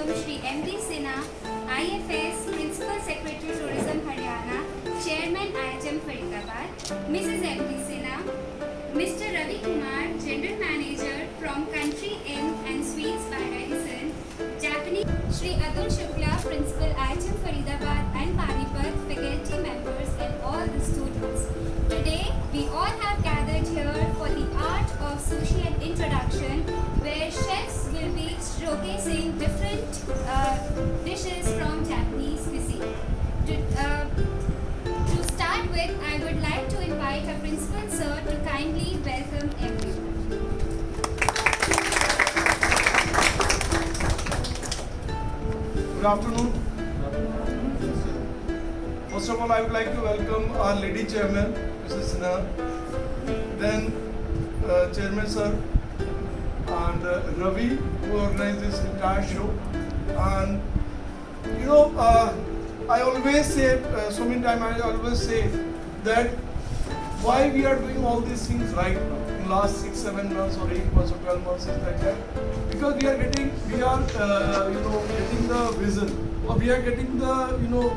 welcome Shri M.D. Sinha, IFS, Principal Secretary Tourism Haryana, Chairman IHM Faridabad, Mrs. M.D. Sinha, Mr. Ravi Kumar, General Manager from Country Inn and Suites by Radisson, Japanese, Shri Atul Shukla, Principal IHM Faridabad and Panipat, faculty members and all the students. Today, we all have gathered here for the art of sushi and introduction, where chefs will be showcasing different dishes from Japanese cuisine. To start with, I would like to invite our principal sir to kindly welcome everyone. Good afternoon. First of all, I would like to welcome our lady chairman, Mrs. Sinha, then chairman sir, and Ravi, who organized this entire show. And you know, I always say, so many times I always say that why we are doing all these things right now in last 6, 7 months or 8 months or 12 months, things like that, because we are getting the vision, or we are getting the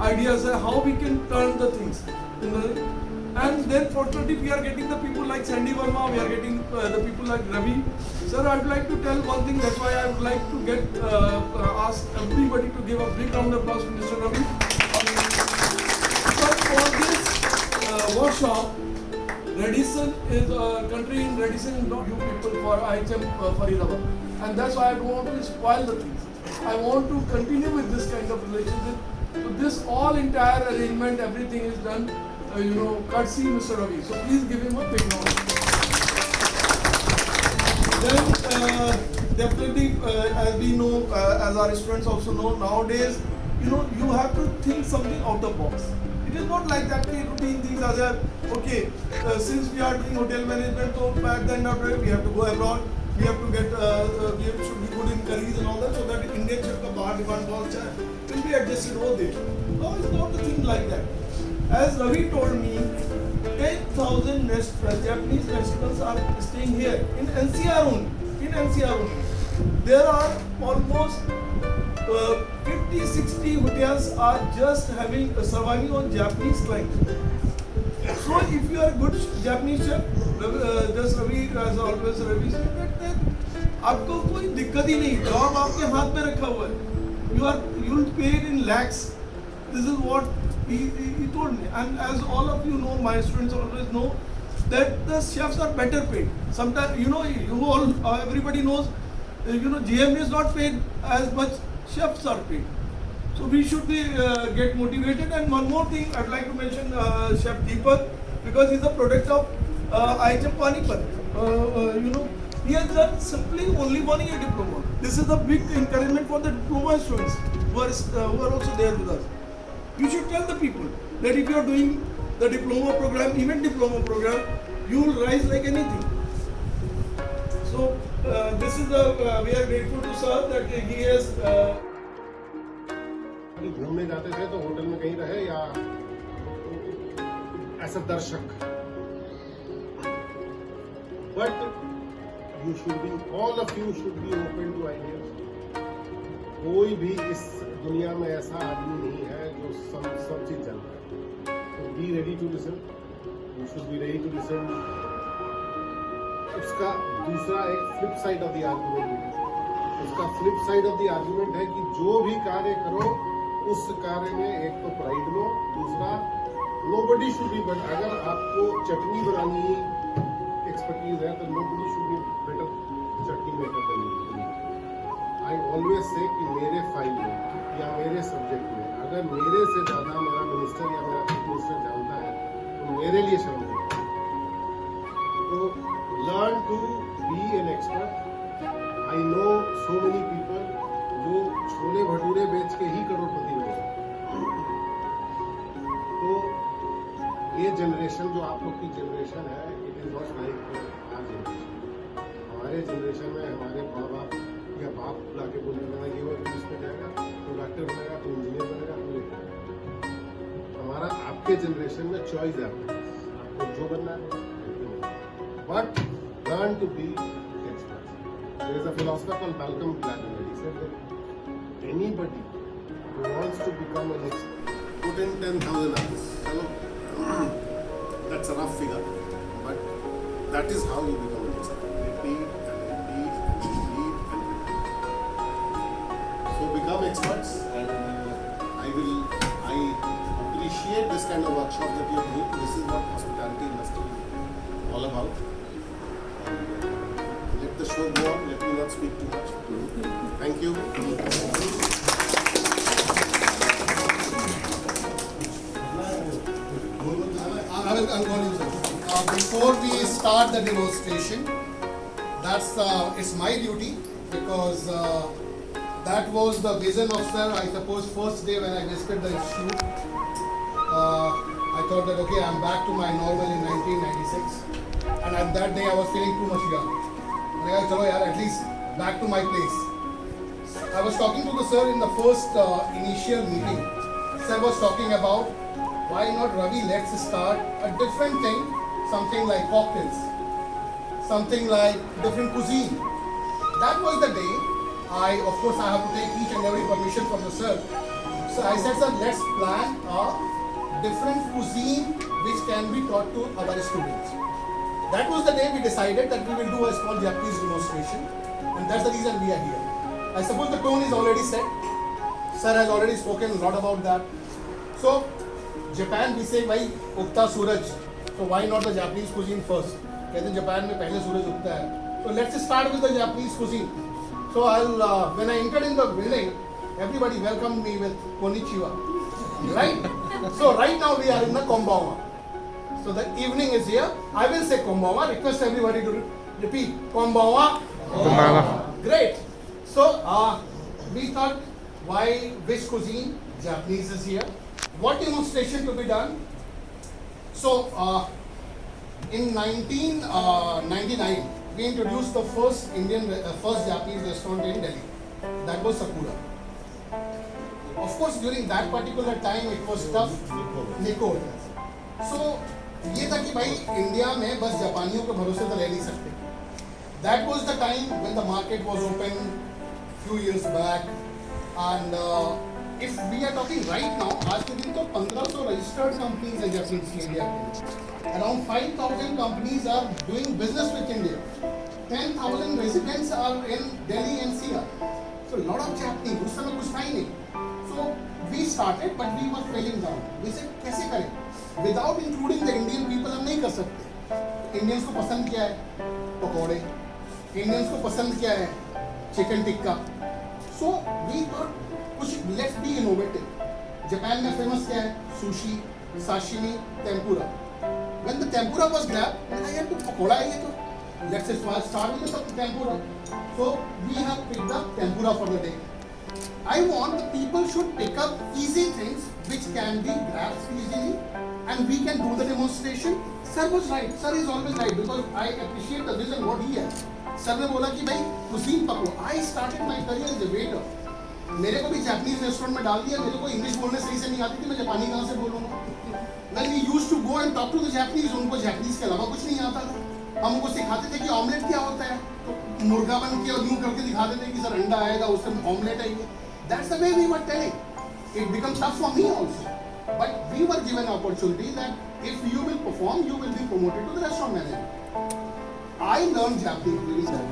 ideas of how we can turn the things. And then fortunately we are getting the people like Sandy Verma, we are getting the people like Ravi. Sir, I would like to tell one thing, that's why I would like to get ask everybody to give a big round of applause to Mr. Ravi. Because for this workshop, Radisson is Country Inn Radisson is not you people for IHM Faridabad. And that's why I don't want to spoil the things. I want to continue with this kind of relationship. So this all entire arrangement, everything is done, courtesy Mr. Ravi. So please give him a big round. Then definitely, as we know, as our students also know, nowadays, you have to think something out of box. It is not like that routine things are there. Okay, since we are doing hotel management, so at the end of the day, we have to go abroad. We have to get, we should be good in curries and all that, so that Indian chef ka bahar demand culture will be adjusted over there. No, it's not the thing like that. As Ravi told me, 10,000 Japanese restaurants are staying here in NCR only. In NCR only, there are almost 50-60 hotels are just surviving on Japanese clients. So if you are a good Japanese chef, just Ravi, as always Ravi said that आपको कोई दिक्कत ही नहीं, job आपके हाथ में रखा हुआ है. You will pay it in lakhs. This is what he told me. And as all of you know, my students always know that the chefs are better paid. Sometimes everybody knows, GM is not paid as much chefs are paid. So we should be get motivated. And one more thing I'd like to mention, Chef Deepak, because he's a product of IHM Panipat. He has done simply only 1 year diploma. This is a big encouragement for the diploma students who are also there with us. You should tell the people that if you are doing the diploma program, even diploma program, you will rise like anything. So this is we are grateful to sir that he has. घूमने जाते थे तो hotel में कहीं रहे या ऐसा दर्शक, but you should be, all of you should be open to ideas. कोई भी इस दुनिया में ऐसा आदमी नहीं है जो सब चीज जानता है. तो be ready to listen, you should be ready to listen. उसका दूसरा एक flip side of the argument है. उसका flip side of the argument है कि जो भी कार्य करो उस कार्य में एक तो प्राइड लो, दूसरा नोबडी शुड बी, बट अगर आपको चटनी बनानी एक्सपर्टीज है तो nobody should be better chutney maker than you. I always say कि मेरे फाइल में या मेरे सब्जेक्ट में अगर मेरे से ज़्यादा मेरा मिनिस्टर या मेरा चीफ मिनिस्टर जानता है तो मेरे लिए शर्म है. तो learn to be an expert. I know so many people जो छोले भटूरे बेच के ही करोड़पति बने. तो ये जनरेशन जो आप लोग की जनरेशन है, it is not like our generation. हमारे जनरेशन में हमारे माँ बाप या बाप लाके बोलने लगा ये वो पुलिस में जाएगा तो डॉक्टर बनेगा तो इंजीनियर बनेगा तो ये. हमारा आपके जनरेशन में चॉइस है, आपको जो बनना है. But learn to be expert. There is a philosopher called Malcolm Gladwell. He said that anybody who wants to become an expert, put in 10,000 hours. Hello? That's a rough figure, but that is how you become an expert. Repeat and repeat and repeat and repeat. So become experts, and I appreciate this kind of workshop that you are doing. This is what hospitality industry is all about. Let the show go on. Let me not speak too much. Thank you. I'm going to before we start the demonstration, it's my duty, because that was the vision of sir. I suppose first day when I visited the institute, I thought that okay, I'm back to my normal in 1996, and at that day I was feeling too much young. I thought, chalo yaar, at least back to my place. I was talking to the sir in the first initial meeting. Sir was talking about, why not, Ravi, let's start a different thing, something like cocktails, something like different cuisine. That was the day. Of course, I have to take each and every permission from the sir. So I said, sir, let's plan a different cuisine which can be taught to our students. That was the day we decided that we will do a small Japanese demonstration, and that's the reason we are here. I suppose the tone is already set. Sir has already spoken a lot about that. So, Japan, we say, भाई उगता सूरज, so why not the Japanese cuisine first? कहते हैं Japan में पहले सूरज उगता है. So let's start with the Japanese cuisine. So when I entered in the building, everybody welcomed me with konnichiwa, right? So right now we are in the konbanwa. So the evening is here. I will say konbanwa. Request everybody to repeat konbanwa. Konbanwa. Great. So we thought, which cuisine? Japanese is here. What demonstration to be done? So in 1999, we introduced the first Japanese restaurant in Delhi. That was Sakura. Of course, during that particular time, it was tough. Nikko. So ये था कि भाई India में बस जापानियों के भरोसे तो रह नहीं सकते. That was the time when the market was open few years back, and if we are talking right now, आज के दिन तो 1500 registered companies हैं Japanese की इंडिया के. Around 5,000 companies are doing business with India. 10,000 residents are in Delhi NCR. So a lot of Japanese. उस समय कुछ था ही नहीं. So we started, but we were failing down. We said कैसे करें? Without including the Indian people हम नहीं कर सकते. Indians को पसंद क्या है? पकोड़े. Indians को पसंद क्या है? Chicken tikka. So we thought कुछ let's be innovative. जापान में फेमस क्या है? Sushi, sashimi, tempura. When the tempura was grabbed, I had to pakora है ये तो. Let's start with the tempura. So we have picked up tempura for the day. I want the people should pick up easy things which can be grasped easily, and we can do the demonstration. Sir was right. Sir is always right, because I appreciate the vision what he has. Sir ने बोला कि भाई cuisine पको. I started my career as a waiter. मेरे को भी Japanese restaurant में डाल दिया. मेरे को इंग्लिश बोलने सही से नहीं आती थी. मैं जापानी कहाँ से बोलूँगा? When we used to go and talk to the Japanese, उनको जापानीज के अलावा कुछ नहीं आता था. हम उनको सिखाते थे कि ऑमलेट क्या होता है, तो मुर्गा बन के और यूं करके दिखाते थे कि सर अंडा आएगा, उससे ऑमलेट आएगी. That's the way we were telling. It became tough for me also. But we were given opportunity that if you will perform, you will be promoted to the restaurant manager. I learned Japanese really well.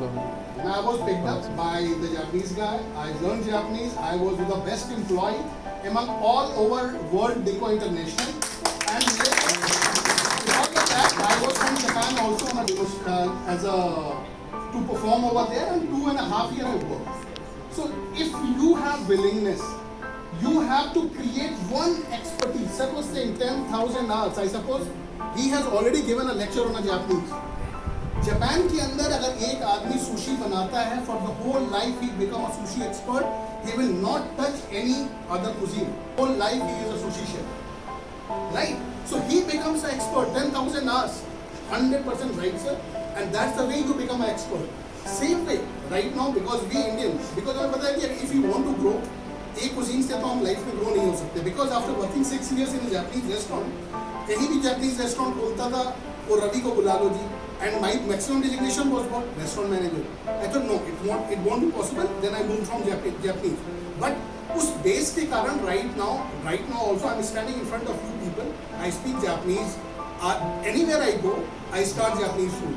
When I was picked up by the Japanese guy, I learned Japanese. I was the best employee among all over World Deco International. And because of that, I was from Japan also on to perform over there, and 2.5 years I worked. So if you have willingness, you have to create one expertise. Sir was saying 10,000 hours. I suppose he has already given a lecture on a Japanese. Japan के अंदर अगर एक आदमी sushi बनाता है, for the whole life he become a sushi expert. He will not touch any other cuisine. Whole life he is a sushi chef, right? So he becomes an expert. 10,000 hours, 100% right, sir. And that's the way you become an expert. Same way right now, because we Indians, because हमें पता है कि if you want to grow, एक cuisine से तो हम life में grow नहीं हो सकते. Because after working 6 years in a Japanese restaurant, कहीं भी Japanese restaurant खोलता था, वो रवि को बुला लो जी, And my maximum designation was what? Restaurant manager. I thought no, it won't be possible. Then I moved from Japanese. But उस base के कारण right now also I'm standing in front of few people. I speak Japanese. Anywhere I go, I start Japanese food.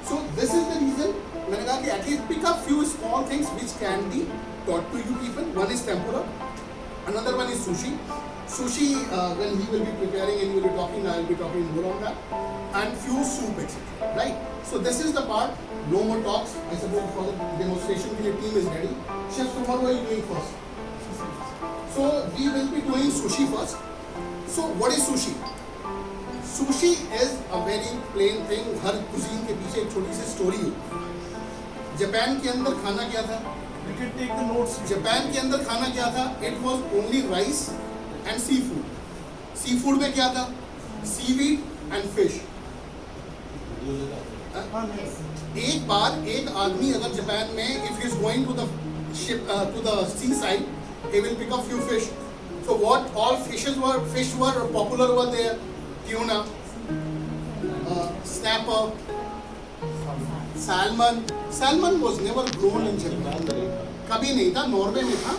So this is the reason मैंने कहा कि at least pick up few small things which can be taught to you people. One is tempura. Another one is sushi. Sushi, when he will be preparing and he will be talking, I will be talking more on that. And few soup, etc. Right? So this is the part. No more talks. I suppose for the demonstration, the team is ready. Chef Kumar, what are you doing first? So we will be doing sushi first. So what is sushi? Sushi is a very plain thing. Her cuisine के पीछे एक छोटी सी story है. Japan के अंदर खाना क्या था? You can take the notes. Japan के अंदर खाना क्या था? It was only rice and seafood. Seafood में क्या था? Seaweed and fish. एक बार एक आदमी अगर जापान में if he is going to the ship to the seaside, he will pick up few fish. So what all fish were popular over there? Tuna, snapper, salmon. Salmon was never grown in Japan. कभी नहीं था, Norway में था,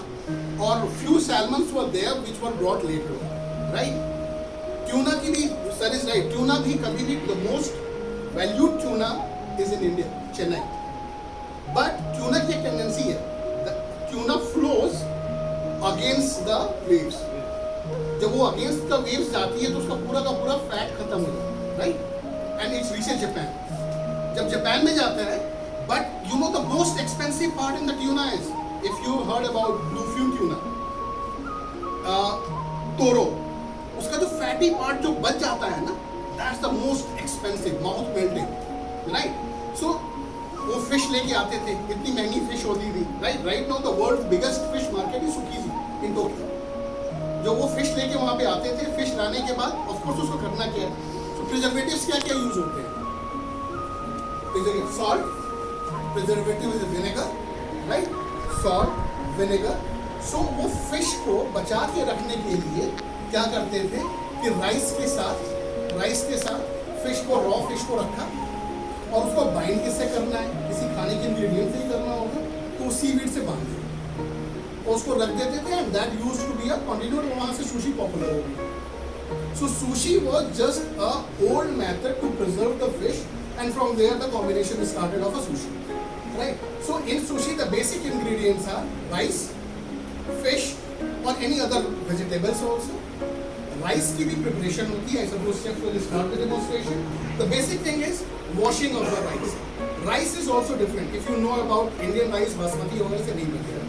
और few salmons were there which were brought later, right? Tuna की भी, sir is right. Tuna भी कभी भी the most valued tuna is in India, Chennai. But tuna की एक tendency है, the tuna flows against the waves. जब वो against the waves जाती है तो उसका पूरा का पूरा fat खत्म हो जाता है, right? And it reaches Japan. जब जापान में जाता है, but you know the most expensive part in the tuna is, if you heard about bluefin tuna, toro, उसका जो fatty part जो बच जाता है ना, that's the most expensive, mouth melting, right? So वो fish लेके आते थे, इतनी महंगी fish होती थी, right? Right now the world's biggest fish market is Tsukiji in Tokyo. जो वो fish लेके वहाँ पे आते थे, fish लाने के बाद, of course उसको करना क्या है? So preservatives क्या use होते हैं? Salt, preservative is vinegar, right? Salt, vinegar. So वो fish को बचा के रखने के लिए क्या करते थे कि राइस के साथ fish को raw fish को रखा और उसको बाइंड किससे करना है, किसी खाने के इंग्रेडिएंट से ही करना होगा, तो सीवीड से बांध दे और उसको रख देते थे, and that used to be a continued, वहाँ से sushi popular हो गई. So sushi was just a old method to preserve the fish, and from there the combination started of a sushi, right? So in sushi the basic ingredients are rice, fish or any other vegetables also. Rice की भी preparation होती है. I suppose chef will start the demonstration. The basic thing is washing of the rice. Rice is also different. If you know about Indian rice, basmati oil से नहीं मिलेगा.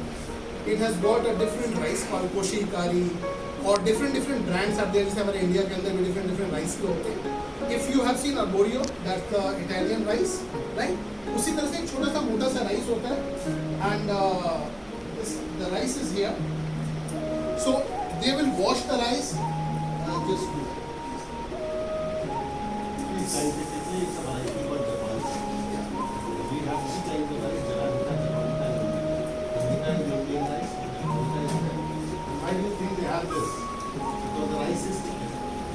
It has got a different rice called koshikari, और different brands are there. जैसे हमारे India के अंदर भी different rice के होते हैं. If you have seen arborio, that's the Italian rice, right? उसी तरह से एक छोटा सा मोटा सा rice होता है, and the rice is here. So they will wash the rice. Just do. Scientifically, it's a variety of Japan. We have three kinds of rice: Japanese, Japanese, European rice, Why do you think they have this? because the rice is sticky.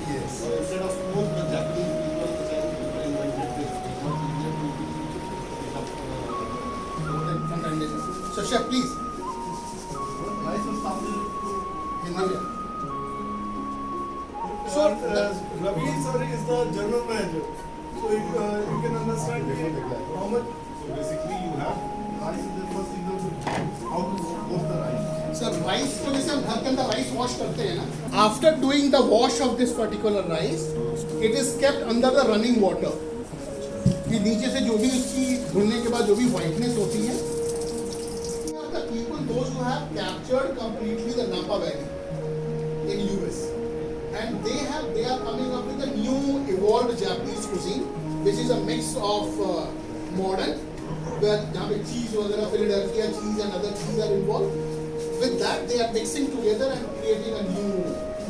Yes. So instead of both the Japanese people, the Chinese people invented this. It's not easier to pick up. From India. So chef, please. Rice was founded In India. So Ravi sir is the general manager. So you can understand how much. So basically you have rice in the first thing how to wash the rice. Sir, rice तो जैसे हम घर के अंदर rice wash करते हैं ना. After doing the wash of this particular rice, it is kept under the running water. कि नीचे से जो भी उसकी धुलने के बाद जो भी whiteness होती है. The people, those who have captured completely the Napa Valley in US, and they are coming up with a new evolved Japanese cuisine, which is a mix of modern, where जहाँ पे cheese वगैरह, Philadelphia cheese and other cheese are involved. With that, they are mixing together and creating a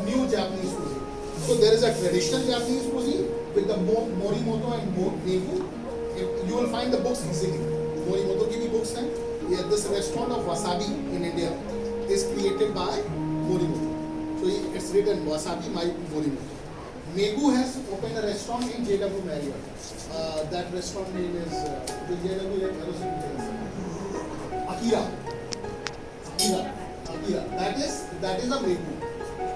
new Japanese cuisine. So there is a traditional Japanese cuisine with the Morimoto and Negu. You will find the books easily. Morimoto की भी books हैं. Yeah, this restaurant of Wasabi in India is created by Morimoto. So it's written Wasabi by Morimoto. Megu has opened a restaurant in JW Marriott. That restaurant name is the JW Akira. That is a Megu.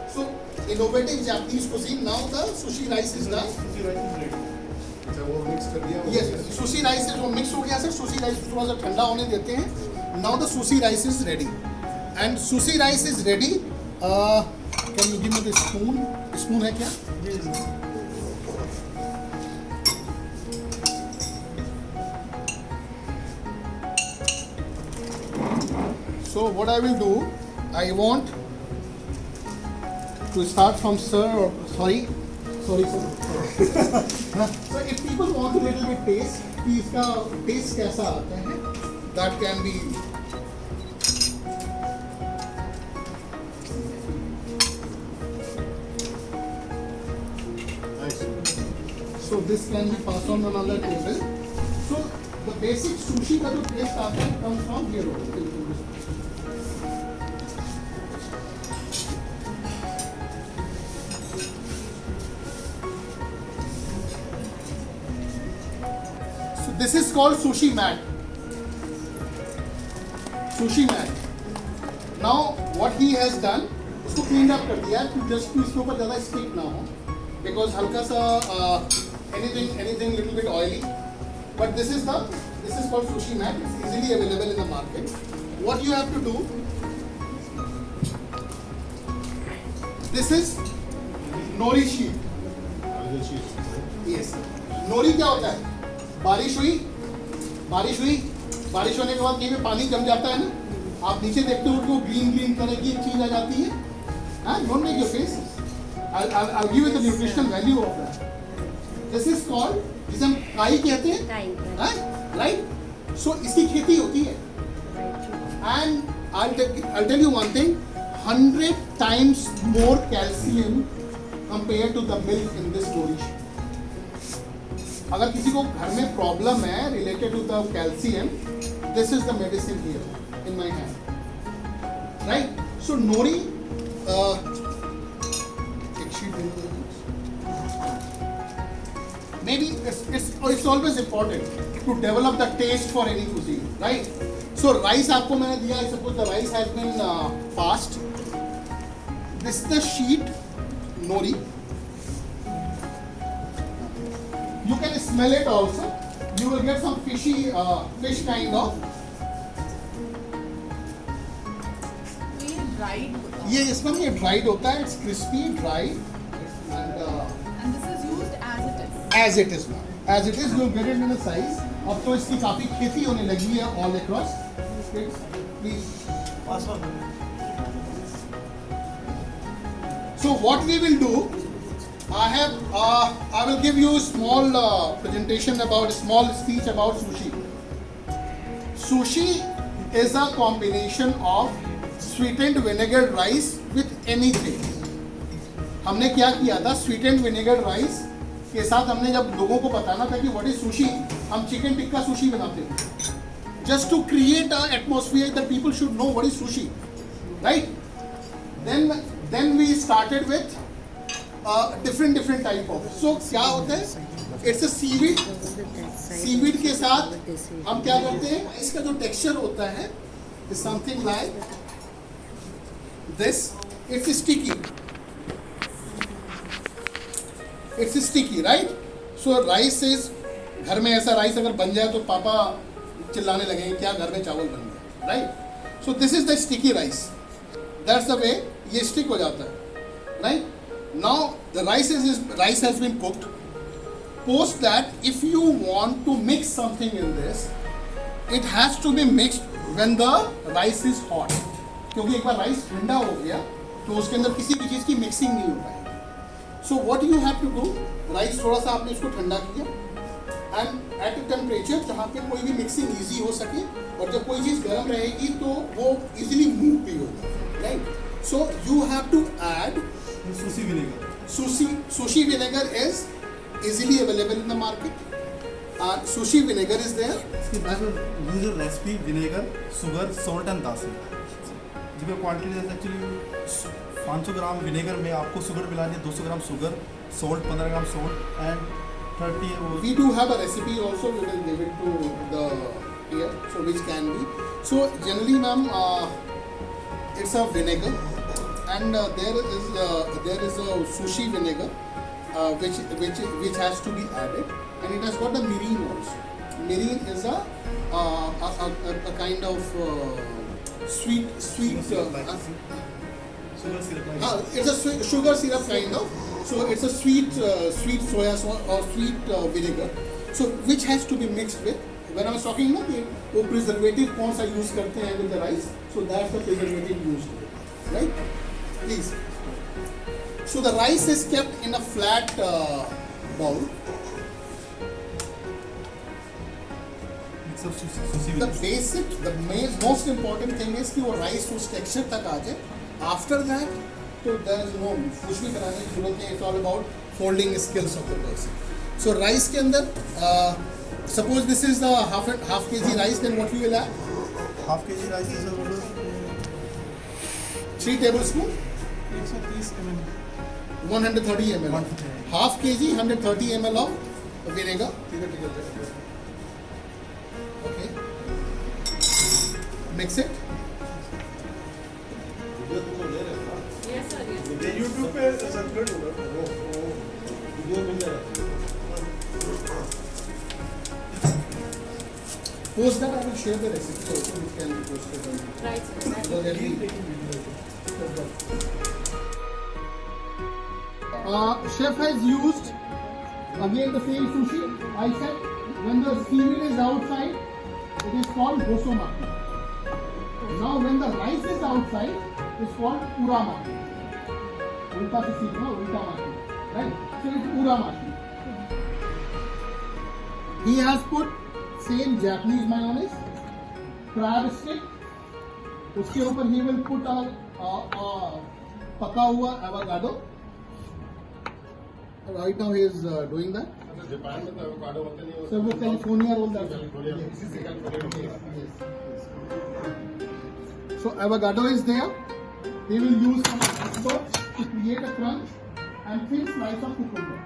So innovative Japanese cuisine. Now the sushi rice is done. अच्छा वो mix कर दिया Yes, sushi rice is वो mix हो गया sir. Sushi rice थोड़ा सा ठंडा होने देते हैं. Now the sushi rice is ready. And sushi rice is ready. Can you give me the spoon? Spoon है क्या? So what I will do, I want to start from sir or sorry sir. So if people want a little bit taste, कि इसका taste कैसा आता है, that can be. So this can be passed on another table. So the basic sushi का जो taste आता है comes from here only. So this is called sushi mat. Sushi mat. Now what he has done, उसको clean up कर दिया है, just कि इसके ऊपर ज़्यादा stick ना हो, because हल्का सा anything little bit oily. But this is called sushi mat. It's easily available in the market. What you have to do, this is nori sheet. Yes. Nori क्या होता है? बारिश हुई, बारिश होने के बाद कहीं पे पानी जम जाता है ना, आप नीचे देखते हो तो ग्रीन तरह की एक चीज आ जाती है. Don't make your face. I'll give you the nutritional value of that. This is called, जिसे हम काई कहते हैं, right? So इसकी खेती होती है. And I'll tell you one thing, 100 times more calcium compared to the milk in this nori sheet. अगर किसी को घर में प्रॉब्लम है related to the calcium, this is the medicine here in my hand, right? So nori maybe it's always important to develop the taste for any cuisine, right? So rice आपको मैंने दिया, I suppose the rice has been passed. This is the sheet nori. You can smell it also. You will get some fishy fish kind of. ये इसमें ये dried होता है. It's crispy, dried, And this is used as it is. as it is now. As it is, you get it in a size. अब तो इसकी काफी खेती होने लगी है all across. Please. So what we will do, I will give you a small presentation about, small speech about sushi. Sushi is a combination of sweetened vinegar rice with anything. हमने क्या किया था, sweetened vinegar rice के साथ हमने जब लोगों को बताना था कि what is sushi, हम चिकन टिक्का सुशी बनाते थे. Just to create an atmosphere that people should know what is sushi, right? Then we started with different type of. So क्या होता है? It's a seaweed. Seaweed के साथ हम क्या करते हैं? इसका जो texture होता है is something like this. It's sticky. It's sticky, right? So rice is, घर में ऐसा राइस अगर बन जाए तो पापा चिल्लाने लगेंगे क्या घर में चावल बन गया, right? So this is the sticky rice. That's the way ये stick हो जाता है, right? Now the rice has been cooked. Post that, if you want to mix something in this, it has to be mixed when the rice is hot. क्योंकि एक बार rice ठंडा हो गया तो उसके अंदर किसी भी चीज़ की मिक्सिंग नहीं हो पाएगी. So what you have to do, rice थोड़ा सा आपने इसको ठंडा किया and at a temperature जहाँ पे कोई भी मिक्सिंग इजी हो सके, और जब कोई चीज़ गर्म रहेगी तो वो इजीली मूव भी होगा, right? So you have to add Sushi vinegar. Sushi vinegar is easily available in the market. Sushi vinegar is there. इसके बाद use recipe vinegar, sugar, salt and दासी. जिसमें क्वांटिटी एक्चुअली 500 ग्राम विनेगर में आपको sugar मिलानी है, 200 gram sugar, salt 15 gram salt and 30 वो We do have a recipe also. We will give it to the here, so which can be. So generally, ma'am, it's a vinegar, and there is a sushi vinegar, which has to be added, and it has got the mirin also. Mirin is a kind of sweet. sugar syrup like It's a sugar syrup kind of. So it's a sweet soya sauce or sweet vinegar. So which has to be mixed with. When I was talking about वो preservative कौन सा use करते हैं with the rice. So that's the preservative used, right? Please. So the rice is kept in a flat bowl. mix of sushi The with basic, most important thing is कि वो rice उस texture तक आ जाए. After that, so there is no कुछ भी कराने की जरूरत नहीं. It's all about folding skills of the person. So rice के अंदर, suppose this is the half kg rice, then what we will add? half kg rice is over 3 tablespoons, 130 ml. 130 ml. 130. Half kg, 130 ml of vinegar. Okay. Mix it. Video तुमको ले रहे हो ना? Yes, sir. Yes. ये YouTube पे circulate होगा. Video मिल रहा है. Post that, I will share the recipe also, which can be posted on Right, sir. Right. because every chef has used again the same sushi. I said when the seaweed is outside, it is called gosomaki. Now when the rice is outside, it's called uramaki. Ulta se seek, no? Ulta maki. Right? So it's uramaki. He has put same Japanese mayonnaise, crab stick. उसके ऊपर he will put a पका हुआ avocado. Right now he is doing that. Japan में तो avocado होते नहीं होते. So वो California roll that. कैलिफोर्निया इसी से California Yes. So avocado is there. He will use some iceberg to create a crunch and thin slice of cucumber.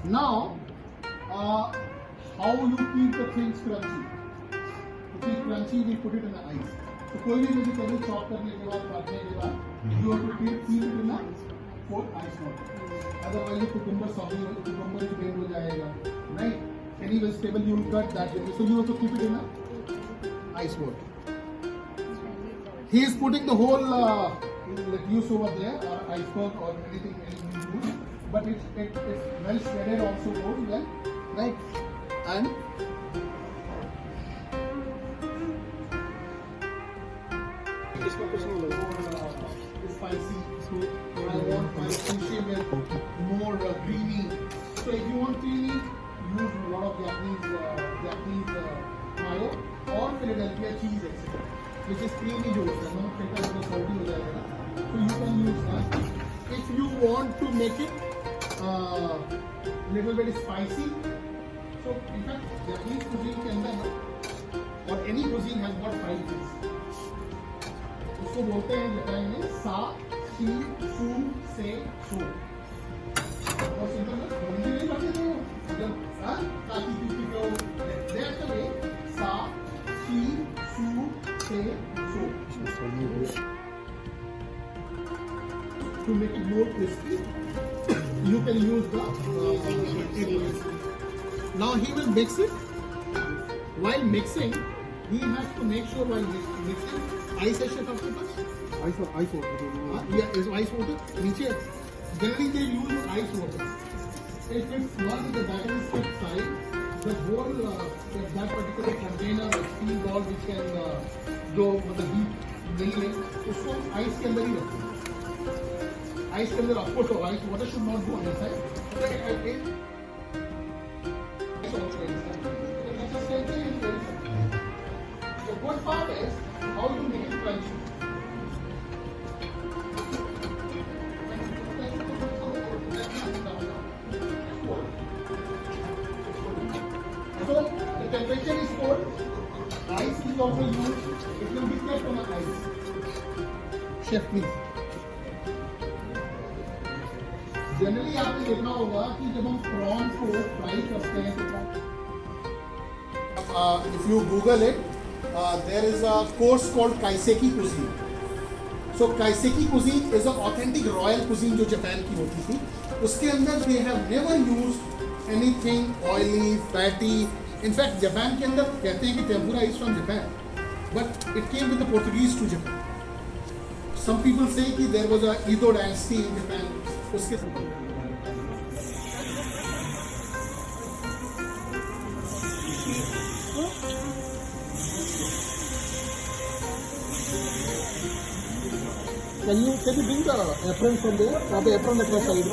Now, how you keep the things crunchy? To keep crunchy, we put it in the ice. So कोई भी vegetable chop करने के बाद काटने के बाद, you have to keep it in the cold ice water. Otherwise, the cucumber soggy, cucumber bend हो जाएगा, right? Any vegetable you will cut that way, so you have to keep it in the ice water. He is putting the whole lettuce over there, or iceberg, or anything you use, but it's well shredded also goes well, right? And spicy. So I want my sushi with more creamy. So if you want creamy, use a lot of Japanese mayo or Philadelphia cheese, etc. Which is creamy जो होता है, नमक फेंका तो salty हो जाएगा ना. So you can use that. If you want to make it little bit spicy, so in fact Japanese cuisine के अंदर ना, or any cuisine has got 5 things. उसको बोलते हैं जापान में सा, शी, सू, से, सो. और सिंपल ना, हिंदी नहीं पढ़ते थे वो. जब ताकि किसी को that's the way. सा, शी, सू, से, सो. To make it more crispy, you can use the egg white. Now he will mix it. While mixing, he has to make sure while mixing, ice है chef आपके पास? ice water Yeah, is ice water. नीचे, generally they use ice water. If it's not with the batter is kept side, the whole that particular container or steel ball which can go with the heat नहीं है, उसको ice के अंदर ही रखो. Ice के अंदर of course ice water should not go inside. But it is also inside. The consistency is very simple. The good part is how you make it crunchy. So the temperature is cold. Ice is also used. It will be kept put on ice. Chef please. Generally आपने देखा होगा कि जब हम prawn को fry करते हैं if you Google it, there is a course called Kaiseki cuisine. So Kaiseki cuisine is an authentic royal cuisine जो जापान की होती थी. उसके अंदर they have never used anything oily, fatty. In fact, Japan के अंदर कहते हैं कि tempura is from Japan, but it came with the Portuguese to Japan. Some people say कि there was a Edo dynasty in Japan. उसके Can you bring the apron from there? Or the apron at the side?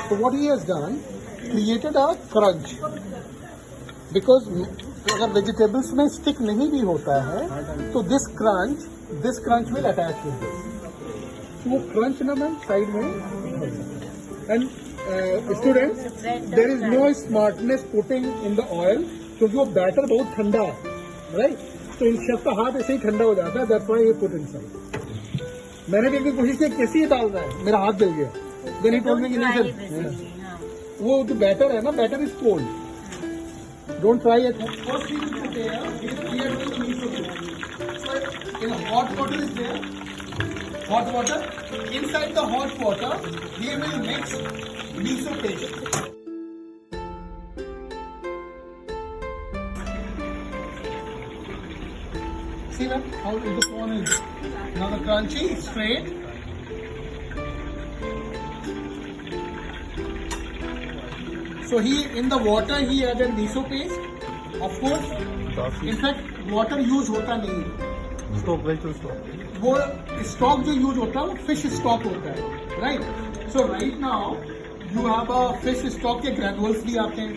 So what he has done, created a crunch. Because अगर vegetables में stick नहीं भी होता है तो this crunch will attach with this. वो crunch ना ma'am side में. And students, there is no smartness putting in the oil क्योंकि वो बैटर बहुत ठंडा है, राइट? तो इन शेफ का हाथ ऐसे ही ठंडा हो जाता है. दैट्स व्हाई ये पुट इनसाइड. मैंने भी एक कोशिश की कैसे ये डाल रहा है, मेरा हाथ जल गया. देन ही टोल्ड मी कि नहीं सर, वो जो बैटर है ना, batter is cold. Don't try it. First thing you put here, we are doing miso paste. So in hot water is there. Hot water. Inside the hot water, we will mix miso paste. See that? How the prawn is. Now the crunchy, straight. So in the water he added miso paste. Of course, in fact water use होता नहीं है. Stock, vegetable stock. वो stock जो use होता है वो fish stock होता है, right? So right now you have a fish stock के granules भी आते हैं,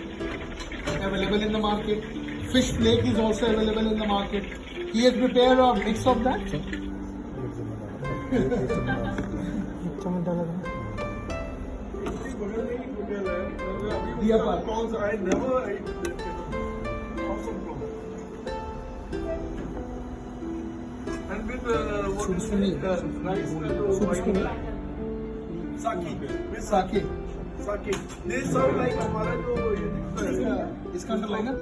available in the market. Fish flake is also available in the market. He has prepared a mix of that. I never ate awesome prawns. And with rice and sake. They serve like हमारा जो ये दिखता है. इसका अंदर liner